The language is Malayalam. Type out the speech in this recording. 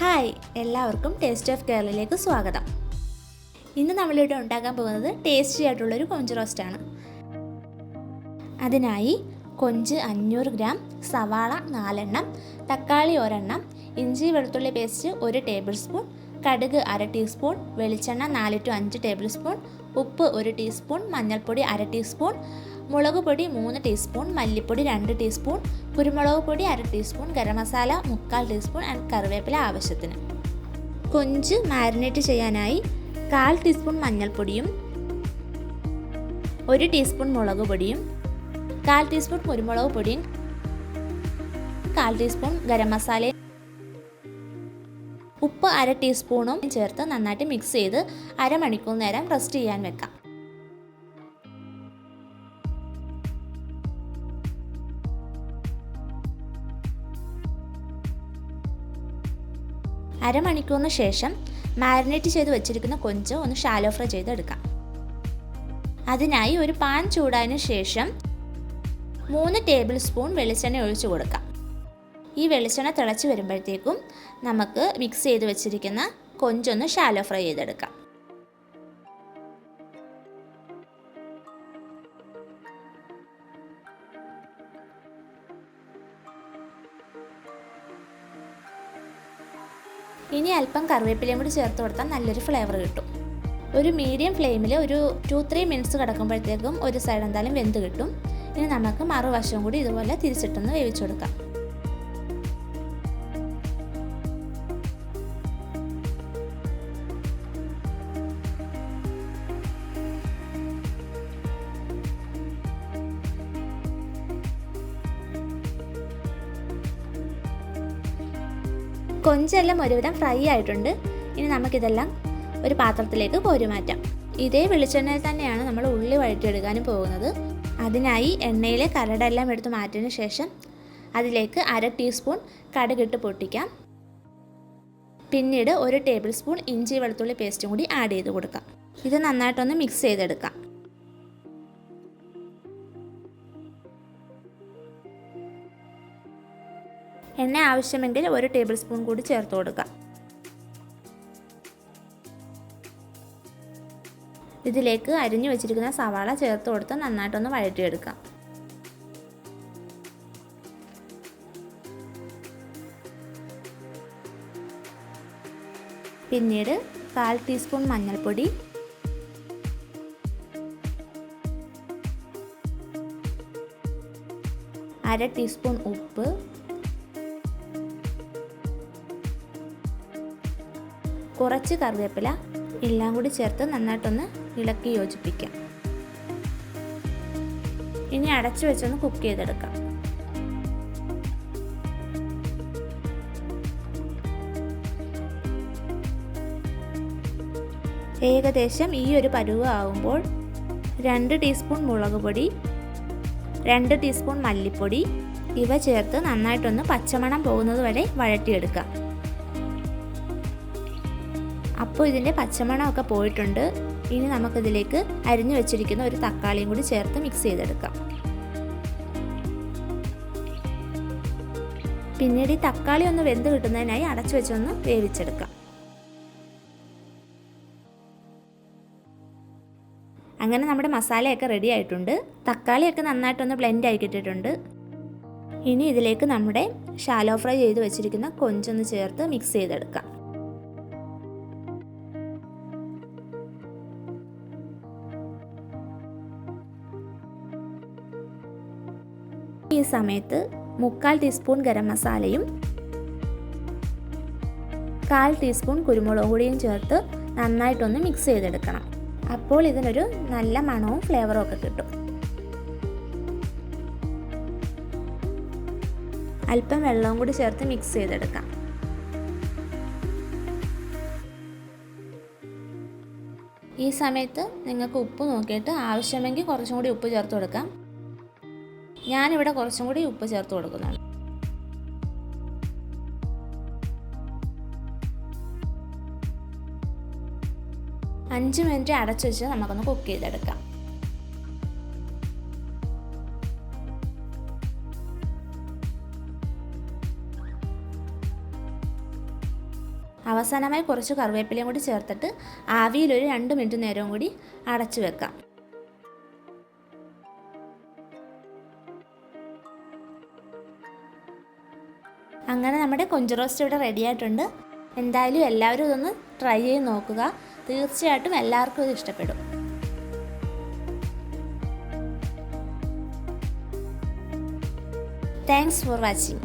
ഹായ്, എല്ലാവർക്കും ടേസ്റ്റ് ഓഫ് കേരളയിലേക്ക് സ്വാഗതം. ഇന്ന് നമ്മളിവിടെ ഉണ്ടാക്കാൻ പോകുന്നത് ടേസ്റ്റി ആയിട്ടുള്ളൊരു കൊഞ്ച് റോസ്റ്റാണ്. അതിനായി കൊഞ്ച് 500 ഗ്രാം, സവാള 4 എണ്ണം, തക്കാളി 1 എണ്ണം, ഇഞ്ചി വെളുത്തുള്ളി പേസ്റ്റ് 1 ടേബിൾ സ്പൂൺ, കടുക് 1/2 ടീസ്പൂൺ, വെളിച്ചെണ്ണ 4 to 5 ടേബിൾ സ്പൂൺ, ഉപ്പ് 1 ടീസ്പൂൺ, മഞ്ഞൾപ്പൊടി 1/2 ടീസ്പൂൺ, മുളക് പൊടി 3 ടീസ്പൂൺ, മല്ലിപ്പൊടി 2 ടീസ്പൂൺ, കുരുമുളക് പൊടി 1/2 teaspoon, garam masala 3/4 teaspoon and കറിവേപ്പില ആവശ്യത്തിന്. കൊഞ്ച് മാരിനേറ്റ് ചെയ്യാനായി 1/4 ടീസ്പൂൺ മഞ്ഞൾപ്പൊടിയും 1 ടീസ്പൂൺ മുളക് പൊടിയും 1/4 ടീസ്പൂൺ കുരുമുളക് പൊടിയും 1/4 ടീസ്പൂൺ ഗരം മസാലയും ഉപ്പ് 1/2 ടീസ്പൂണും ചേർത്ത് നന്നായിട്ട് മിക്സ് ചെയ്ത് അരമണിക്കൂർ നേരം റെസ്റ്റ് ചെയ്യാൻ വെക്കാം. അരമണിക്കൂറിന് ശേഷം മാരിനേറ്റ് ചെയ്ത് വെച്ചിരിക്കുന്ന കൊഞ്ച് ഒന്ന് ഷാലോ ഫ്രൈ ചെയ്തെടുക്കാം. അതിനായി ഒരു പാൻ ചൂടായതിനു ശേഷം 3 ടേബിൾ സ്പൂൺ വെളിച്ചെണ്ണ ഒഴിച്ചു കൊടുക്കാം. ഈ വെളിച്ചെണ്ണ തിളച്ച് വരുമ്പോഴത്തേക്കും നമുക്ക് മിക്സ് ചെയ്ത് വെച്ചിരിക്കുന്ന കൊഞ്ചൊന്ന് ഷാലോ ഫ്രൈ ചെയ്തെടുക്കാം. ഇനി അല്പം കറിവേപ്പിലയും കൂടി ചേർത്ത് കൊടുത്താൽ നല്ലൊരു ഫ്ലേവർ കിട്ടും. ഒരു മീഡിയം ഫ്ലെയിമിൽ ഒരു 2-3 മിനിറ്റ്സ് കിടക്കുമ്പോഴത്തേക്കും ഒരു സൈഡ് എന്തായാലും വെന്ത് കിട്ടും. ഇനി നമുക്ക് മറുവശവും കൂടി ഇതുപോലെ തിരിച്ചിട്ടൊന്ന് വേവിച്ചു കൊടുക്കാം. കൊഞ്ചെല്ലാം ഒരുവിധം ഫ്രൈ ആയിട്ടുണ്ട്. ഇനി നമുക്കിതെല്ലാം ഒരു പാത്രത്തിലേക്ക് കോരി മാറ്റാം. ഇതേ വെളിച്ചെണ്ണയിൽ തന്നെയാണ് നമ്മൾ ഉള്ളി വഴറ്റിയെടുക്കാനും പോകുന്നത്. അതിനായി എണ്ണയിലെ കരടെല്ലാം എടുത്ത് മാറ്റിയതിന് ശേഷം അതിലേക്ക് 1/2 ടീസ്പൂൺ കടുകിട്ട് പൊട്ടിക്കാം. പിന്നീട് 1 ടേബിൾ സ്പൂൺ ഇഞ്ചി വെളുത്തുള്ളി പേസ്റ്റും കൂടി ആഡ് ചെയ്ത് കൊടുക്കാം. ഇത് നന്നായിട്ടൊന്ന് മിക്സ് ചെയ്തെടുക്കാം. എണ്ണ ആവശ്യമെങ്കിൽ 1 ടേബിൾ സ്പൂൺ കൂടി ചേർത്ത് കൊടുക്കാം. ഇതിലേക്ക് അരിഞ്ഞു വെച്ചിരിക്കുന്ന സവാള ചേർത്ത് കൊടുത്ത് നന്നായിട്ടൊന്ന് വഴറ്റിയെടുക്കാം. പിന്നീട് 1/4 ടീസ്പൂൺ മഞ്ഞൾപ്പൊടി, 1/2 ടീസ്പൂൺ ഉപ്പ്, കുറച്ച് കറിവേപ്പില എല്ലാം കൂടി ചേർത്ത് നന്നായിട്ടൊന്ന് ഇളക്കി യോജിപ്പിക്കാം. ഇനി അടച്ചു വെച്ചൊന്ന് കുക്ക് ചെയ്തെടുക്കാം. ഏകദേശം ഈ ഒരു പരുവം ആവുമ്പോൾ 2 ടീസ്പൂൺ മുളക് പൊടി, 2 ടീസ്പൂൺ മല്ലിപ്പൊടി ഇവ ചേർത്ത് നന്നായിട്ടൊന്ന് പച്ചമണം പോകുന്നത് വരെ വഴറ്റിയെടുക്കാം. അപ്പോൾ ഇതിൻ്റെ പച്ചമണമൊക്കെ പോയിട്ടുണ്ട്. ഇനി നമുക്കിതിലേക്ക് അരിഞ്ഞു വെച്ചിരിക്കുന്ന ഒരു തക്കാളിയും കൂടി ചേർത്ത് മിക്സ് ചെയ്തെടുക്കാം. പിന്നീട് ഈ തക്കാളി ഒന്ന് വെന്ത് കിട്ടുന്നതിനായി അടച്ചു വെച്ചൊന്ന് വേവിച്ചെടുക്കാം. അങ്ങനെ നമ്മുടെ മസാലയൊക്കെ റെഡി ആയിട്ടുണ്ട്. തക്കാളിയൊക്കെ നന്നായിട്ടൊന്ന് ബ്ലെൻഡ് ആയി കിട്ടിയിട്ടുണ്ട്. ഇനി ഇതിലേക്ക് നമ്മുടെ ഷാലോ ഫ്രൈ ചെയ്ത് വെച്ചിരിക്കുന്ന കൊഞ്ചൊന്ന് ചേർത്ത് മിക്സ് ചെയ്തെടുക്കാം. ഈ സമയത്ത് 3/4 ടീസ്പൂൺ ഗരം മസാലയും 1/4 ടീസ്പൂൺ കുരുമുളക് പൊടിയും ചേർത്ത് നന്നായിട്ടൊന്ന് മിക്സ് ചെയ്തെടുക്കണം. അപ്പോൾ ഇതിനൊരു നല്ല മണവും ഫ്ലേവറും ഒക്കെ കിട്ടും. അല്പം വെള്ളവും കൂടി ചേർത്ത് മിക്സ് ചെയ്തെടുക്കാം. ഈ സമയത്ത് നിങ്ങൾക്ക് ഉപ്പ് നോക്കിയിട്ട് ആവശ്യമെങ്കിൽ കുറച്ചും കൂടി ഉപ്പ് ചേർത്ത് കൊടുക്കാം. ഞാനിവിടെ കുറച്ചും കൂടി ഉപ്പ് ചേർത്ത് കൊടുക്കുന്നുണ്ട്. അഞ്ച് മിനിറ്റ് അടച്ചു വെച്ച് നമുക്കൊന്ന് കുക്ക് ചെയ്തെടുക്കാം. അവസാനമായി കുറച്ച് കറിവേപ്പിലയും കൂടി ചേർത്തിട്ട് ആവിയിൽ ഒരു 2 മിനിറ്റ് നേരവും കൂടി അടച്ചു വെക്കാം. അങ്ങനെ നമ്മുടെ കൊഞ്ച് റോസ്റ്റ് ഇവിടെ റെഡി ആയിട്ടുണ്ട്. എന്തായാലും എല്ലാവരും ഇതൊന്ന് ട്രൈ ചെയ്ത് നോക്കുക. തീർച്ചയായിട്ടും എല്ലാവർക്കും ഇത് ഇഷ്ടപ്പെടും. Thanks for watching.